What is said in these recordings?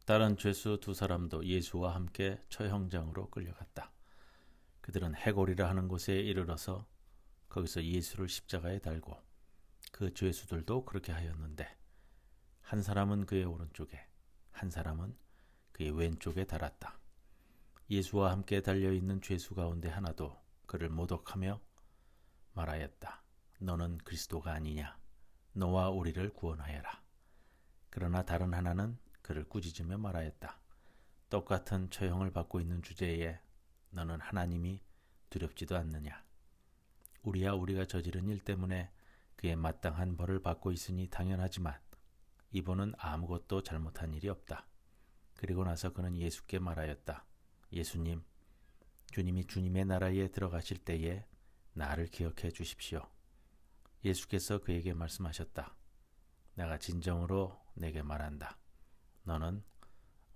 다른 죄수 두 사람도 예수와 함께 처형장으로 끌려갔다. 그들은 해골이라 하는 곳에 이르러서 거기서 예수를 십자가에 달고 그 죄수들도 그렇게 하였는데 한 사람은 그의 오른쪽에 한 사람은 그의 왼쪽에 달았다. 예수와 함께 달려있는 죄수 가운데 하나도 그를 모독하며 말하였다. 너는 그리스도가 아니냐? 너와 우리를 구원하여라. 그러나 다른 하나는 그를 꾸짖으며 말하였다. 똑같은 처형을 받고 있는 주제에 너는 하나님이 두렵지도 않느냐? 우리가 저지른 일 때문에 그의 마땅한 벌을 받고 있으니 당연하지만 이분은 아무것도 잘못한 일이 없다. 그리고 나서 그는 예수께 말하였다. 예수님, 주님이 주님의 나라에 들어가실 때에 나를 기억해 주십시오. 예수께서 그에게 말씀하셨다. 내가 진정으로 내게 말한다. 너는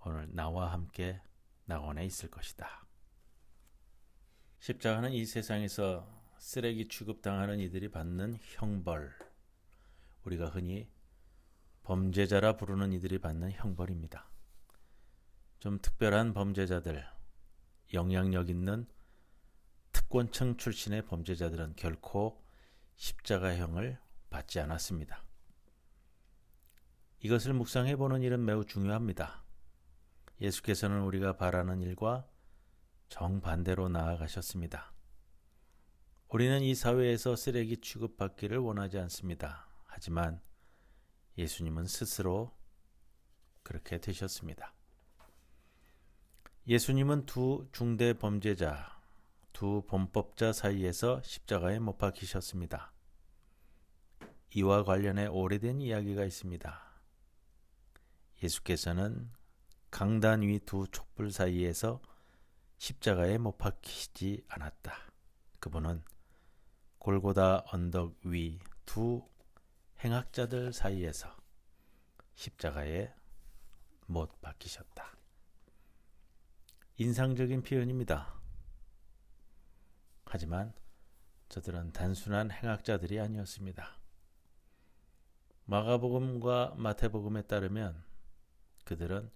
오늘 나와 함께 낙원에 있을 것이다. 십자가는 이 세상에서 쓰레기 취급당하는 이들이 받는 형벌, 우리가 흔히 범죄자라 부르는 이들이 받는 형벌입니다. 좀 특별한 범죄자들, 영향력 있는 특권층 출신의 범죄자들은 결코 십자가형을 받지 않았습니다. 이것을 묵상해 보는 일은 매우 중요합니다. 예수께서는 우리가 바라는 일과 정반대로 나아가셨습니다. 우리는 이 사회에서 쓰레기 취급받기를 원하지 않습니다. 하지만 예수님은 스스로 그렇게 되셨습니다. 예수님은 두 중대 범죄자, 두 범법자 사이에서 십자가에 못 박히셨습니다. 이와 관련해 오래된 이야기가 있습니다. 예수께서는 강단 위 두 촛불 사이에서 십자가에 못 박히지 않았다. 그분은 골고다 언덕 위 두 행악자들 사이에서 십자가에 못 박히셨다. 인상적인 표현입니다. 하지만 저들은 단순한 행악자들이 아니었습니다. 마가복음과 마태복음에 따르면 그들은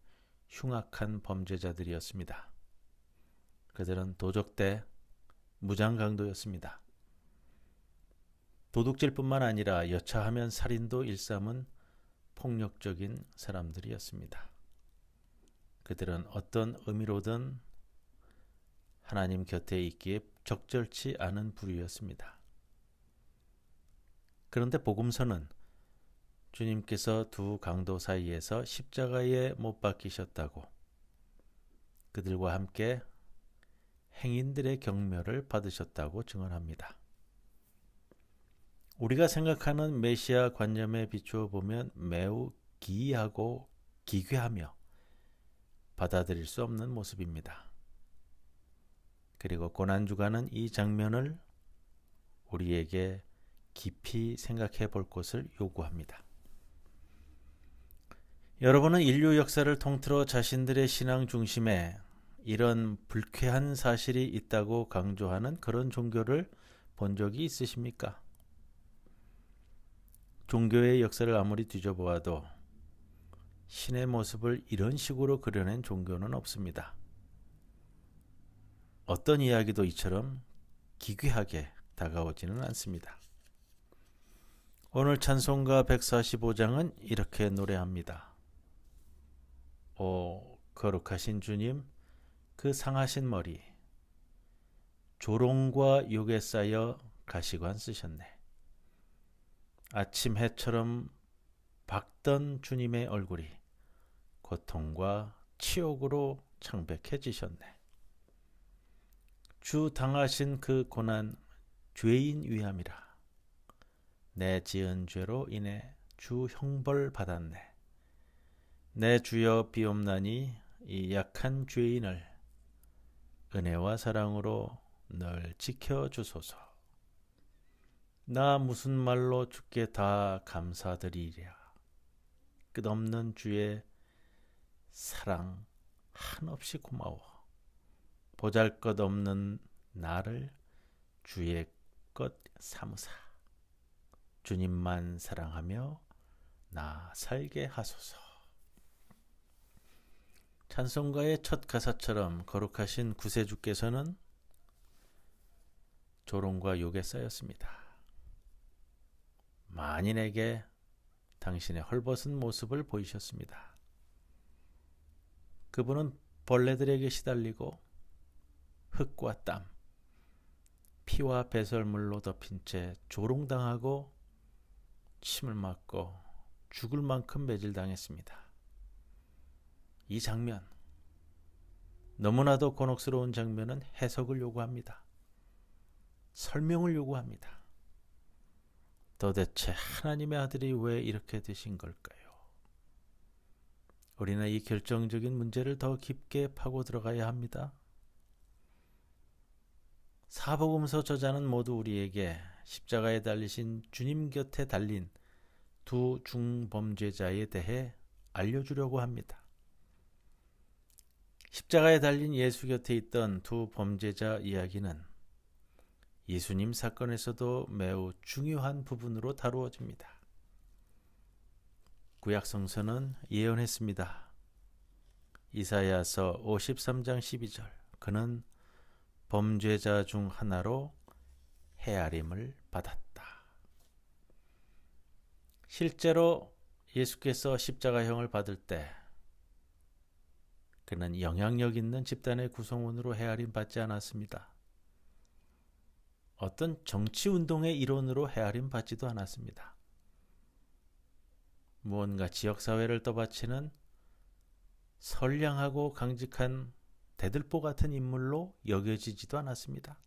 흉악한 범죄자들이었습니다. 그들은 도적대, 무장강도였습니다. 도둑질뿐만 아니라 여차하면 살인도 일삼은 폭력적인 사람들이었습니다. 그들은 어떤 의미로든 하나님 곁에 있기에 적절치 않은 부류였습니다. 그런데 복음서는 주님께서 두 강도 사이에서 십자가에 못 박히셨다고 그들과 함께 행인들의 경멸을 받으셨다고 증언합니다. 우리가 생각하는 메시아 관념에 비추어 보면 매우 기이하고 기괴하며 받아들일 수 없는 모습입니다. 그리고 고난주간은 이 장면을 우리에게 깊이 생각해 볼 것을 요구합니다. 여러분은 인류 역사를 통틀어 자신들의 신앙 중심에 이런 불쾌한 사실이 있다고 강조하는 그런 종교를 본 적이 있으십니까? 종교의 역사를 아무리 뒤져보아도 신의 모습을 이런 식으로 그려낸 종교는 없습니다. 어떤 이야기도 이처럼 기괴하게 다가오지는 않습니다. 오늘 찬송가 145장은 이렇게 노래합니다. 오 거룩하신 주님, 그 상하신 머리 조롱과 욕에 쌓여 가시관 쓰셨네. 아침 해처럼 밝던 주님의 얼굴이 고통과 치욕으로 창백해지셨네. 주 당하신 그 고난 죄인 위함이라. 내 지은 죄로 인해 주 형벌 받았네. 내 주여 비옵나니 이 약한 죄인을 은혜와 사랑으로 늘 지켜주소서. 나 무슨 말로 주께 다 감사드리랴. 끝없는 주의 사랑 한없이 고마워. 보잘것없는 나를 주의 것 삼으사. 주님만 사랑하며 나 살게 하소서. 찬송가의 첫 가사처럼 거룩하신 구세주께서는 조롱과 욕에 쌓였습니다. 만인에게 당신의 헐벗은 모습을 보이셨습니다. 그분은 벌레들에게 시달리고 흙과 땀, 피와 배설물로 덮인 채 조롱당하고 침을 맞고 죽을 만큼 매질당했습니다. 이 장면, 너무나도 곤혹스러운 장면은 해석을 요구합니다. 설명을 요구합니다. 도대체 하나님의 아들이 왜 이렇게 되신 걸까요? 우리는 이 결정적인 문제를 더 깊게 파고 들어가야 합니다. 사복음서 저자는 모두 우리에게 십자가에 달리신 주님 곁에 달린 두 중범죄자에 대해 알려주려고 합니다. 십자가에 달린 예수 곁에 있던 두 범죄자 이야기는 예수님 사건에서도 매우 중요한 부분으로 다루어집니다. 구약 성서는 예언했습니다. 이사야서 53장 12절, 그는 범죄자 중 하나로 헤아림을 받았다. 실제로 예수께서 십자가형을 받을 때 그는 영향력 있는 집단의 구성원으로 헤아림 받지 않았습니다. 어떤 정치운동의 일원으로 헤아림 받지도 않았습니다. 무언가 지역사회를 떠받치는 선량하고 강직한 대들보 같은 인물로 여겨지지도 않았습니다.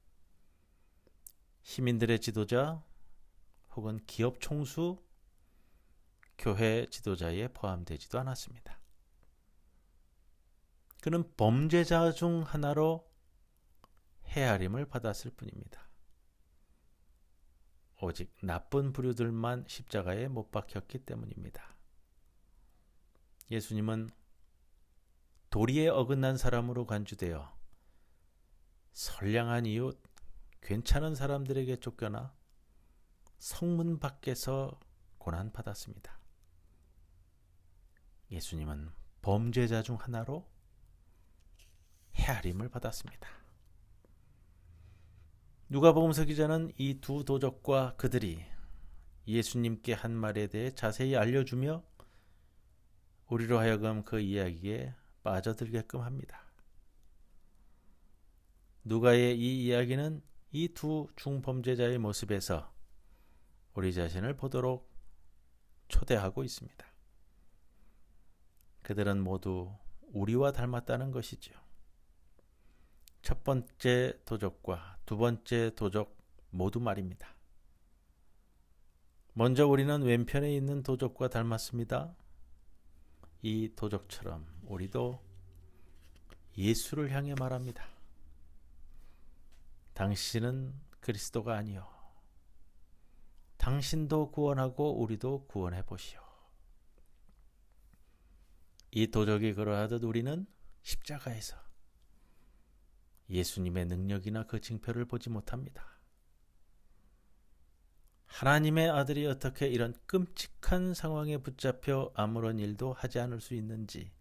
시민들의 지도자 혹은 기업 총수, 교회 지도자에 포함되지도 않았습니다. 그는 범죄자 중 하나로 헤아림을 받았을 뿐입니다. 오직 나쁜 부류들만 십자가에 못 박혔기 때문입니다. 예수님은 도리에 어긋난 사람으로 간주되어 선량한 이웃, 괜찮은 사람들에게 쫓겨나 성문 밖에서 고난받았습니다. 예수님은 범죄자 중 하나로 헤아림을 받았습니다. 누가복음서 기자는 이 두 도적과 그들이 예수님께 한 말에 대해 자세히 알려주며 우리로 하여금 그 이야기에 빠져들게끔 합니다. 누가의 이 이야기는 이 두 중범죄자의 모습에서 우리 자신을 보도록 초대하고 있습니다. 그들은 모두 우리와 닮았다는 것이죠. 첫 번째 도적과 두 번째 도적 모두 말입니다. 먼저 우리는 왼편에 있는 도적과 닮았습니다. 이 도적처럼 우리도 예수를 향해 말합니다. 당신은 그리스도가 아니요. 당신도 구원하고 우리도 구원해 보시오. 이 도적이 그러하듯 우리는 십자가에서 예수님의 능력이나 그 징표를 보지 못합니다. 하나님의 아들이 어떻게 이런 끔찍한 상황에 붙잡혀 아무런 일도 하지 않을 수 있는지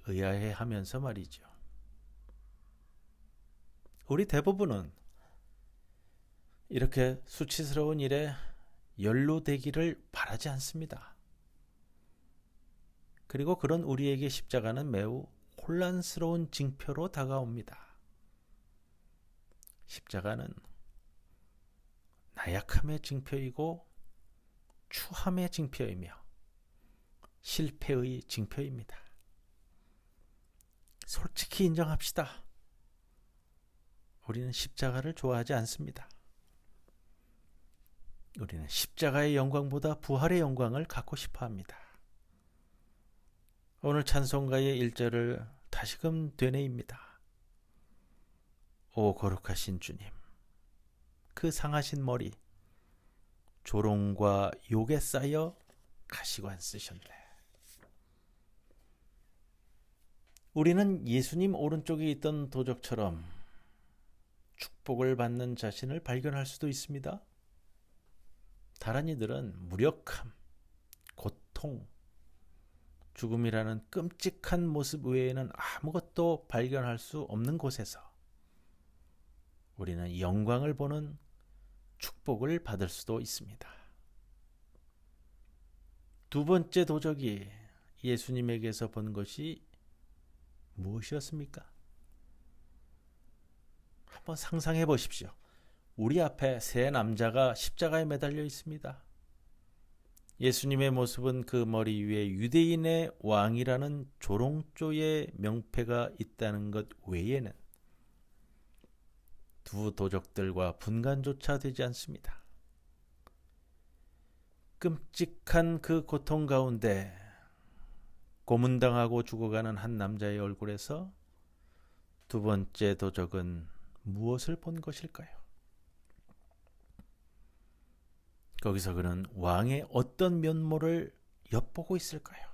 의아해하면서 말이죠. 우리 대부분은 이렇게 수치스러운 일에 연루되기를 바라지 않습니다. 그리고 그런 우리에게 십자가는 매우 혼란스러운 징표로 다가옵니다. 십자가는 나약함의 징표이고 추함의 징표이며 실패의 징표입니다. 솔직히 인정합시다. 우리는 십자가를 좋아하지 않습니다. 우리는 십자가의 영광보다 부활의 영광을 갖고 싶어 합니다. 오늘 찬송가의 1절을 다시금 되뇌입니다. 오 거룩하신 주님, 그 상하신 머리 조롱과 욕에 쌓여 가시관 쓰셨네. 우리는 예수님 오른쪽에 있던 도적처럼 축복을 받는 자신을 발견할 수도 있습니다. 다른 이들은 무력함, 고통, 죽음이라는 끔찍한 모습 외에는 아무것도 발견할 수 없는 곳에서 우리는 영광을 보는 축복을 받을 수도 있습니다. 두 번째 도적이 예수님에게서 본 것이 무엇이었습니까? 한번 상상해 보십시오. 우리 앞에 세 남자가 십자가에 매달려 있습니다. 예수님의 모습은 그 머리 위에 유대인의 왕이라는 조롱조의 명패가 있다는 것 외에는 두 도적들과 분간조차 되지 않습니다. 끔찍한 그 고통 가운데 고문당하고 죽어가는 한 남자의 얼굴에서 두 번째 도적은 무엇을 본 것일까요? 거기서 그는 왕의 어떤 면모를 엿보고 있을까요?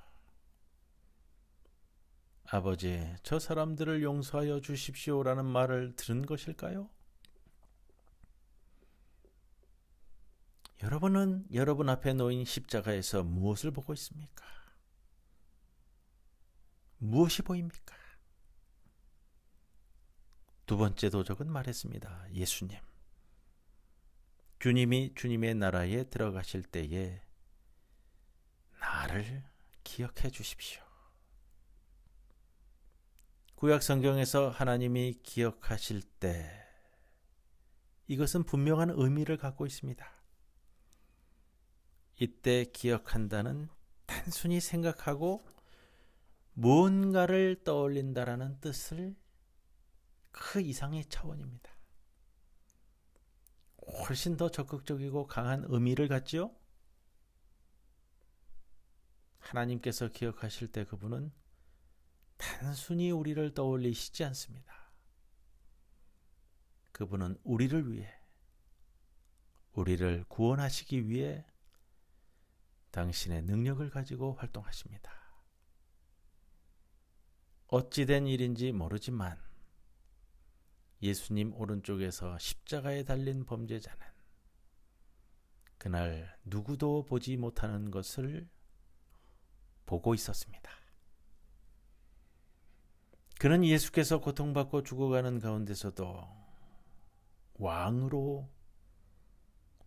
아버지, 저 사람들을 용서하여 주십시오라는 말을 들은 것일까요? 여러분은 여러분 앞에 놓인 십자가에서 무엇을 보고 있습니까? 무엇이 보입니까? 두 번째 도적은 말했습니다. 예수님, 주님이 주님의 나라에 들어가실 때에 나를 기억해 주십시오. 구약 성경에서 하나님이 기억하실 때 이것은 분명한 의미를 갖고 있습니다. 이때 기억한다는 단순히 생각하고 무언가를 떠올린다라는 뜻을 그 이상의 차원입니다. 훨씬 더 적극적이고 강한 의미를 갖지요. 하나님께서 기억하실 때 그분은 단순히 우리를 떠올리시지 않습니다. 그분은 우리를 위해, 우리를 구원하시기 위해 당신의 능력을 가지고 활동하십니다. 어찌된 일인지 모르지만 예수님 오른쪽에서 십자가에 달린 범죄자는 그날 누구도 보지 못하는 것을 보고 있었습니다. 그는 예수께서 고통받고 죽어가는 가운데서도 왕으로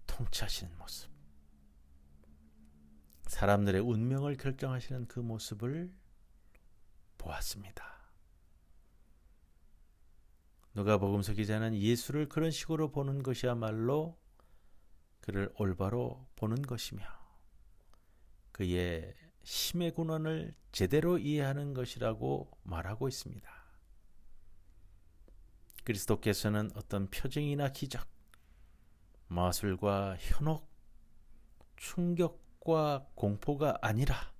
통치하시는 모습, 사람들의 운명을 결정하시는 그 모습을 보았습니다. 누가복음서 기자는 예수를 그런 식으로 보는 것이야말로 그를 올바로 보는 것이며 그의 심의 군원을 제대로 이해하는 것이라고 말하고 있습니다. 그리스도께서는 어떤 표징이나 기적, 마술과 현혹, 충격과 공포가 아니라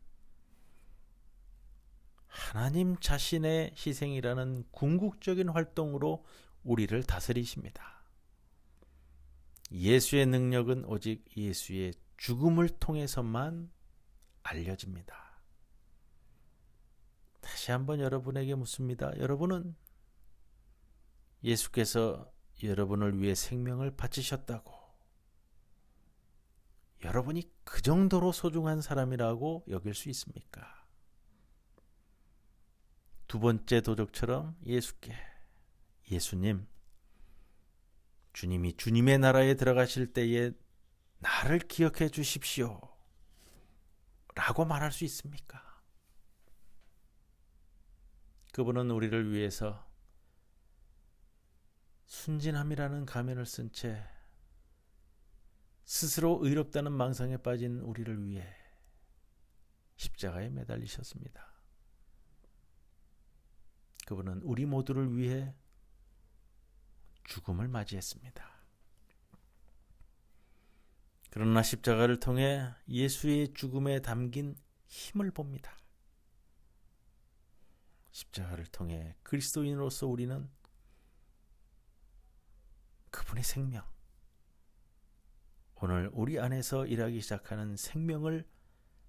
하나님 자신의 희생이라는 궁극적인 활동으로 우리를 다스리십니다. 예수의 능력은 오직 예수의 죽음을 통해서만 알려집니다. 다시 한번 여러분에게 묻습니다. 여러분은 예수께서 여러분을 위해 생명을 바치셨다고 여러분이 그 정도로 소중한 사람이라고 여길 수 있습니까? 두 번째 도적처럼 예수께, 예수님, 주님이 주님의 나라에 들어가실 때에 나를 기억해 주십시오 라고 말할 수 있습니까? 그분은 우리를 위해서 순진함이라는 가면을 쓴 채 스스로 의롭다는 망상에 빠진 우리를 위해 십자가에 매달리셨습니다. 그분은 우리 모두를 위해 죽음을 맞이했습니다. 그러나 십자가를 통해 예수의 죽음에 담긴 힘을 봅니다. 십자가를 통해 그리스도인으로서 우리는 그분의 생명, 오늘 우리 안에서 일하기 시작하는 생명을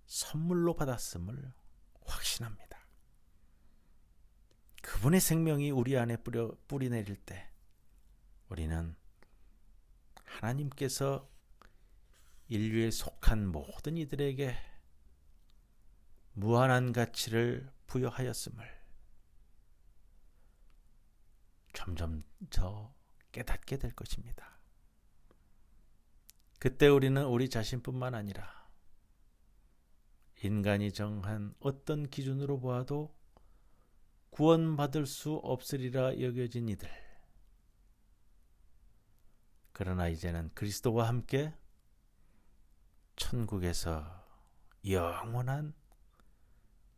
선물로 받았음을 확신합니다. 그분의 생명이 우리 안에 뿌리 내릴 때 우리는 하나님께서 인류에 속한 모든 이들에게 무한한 가치를 부여하였음을 점점 더 깨닫게 될 것입니다. 그때 우리는 우리 자신뿐만 아니라 인간이 정한 어떤 기준으로 보아도 구원받을 수 없으리라 여겨진 이들, 그러나 이제는 그리스도와 함께 천국에서 영원한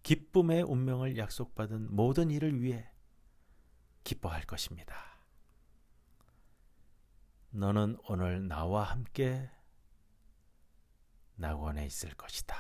기쁨의 운명을 약속받은 모든 이를 위해 기뻐할 것입니다. 너는 오늘 나와 함께 낙원에 있을 것이다.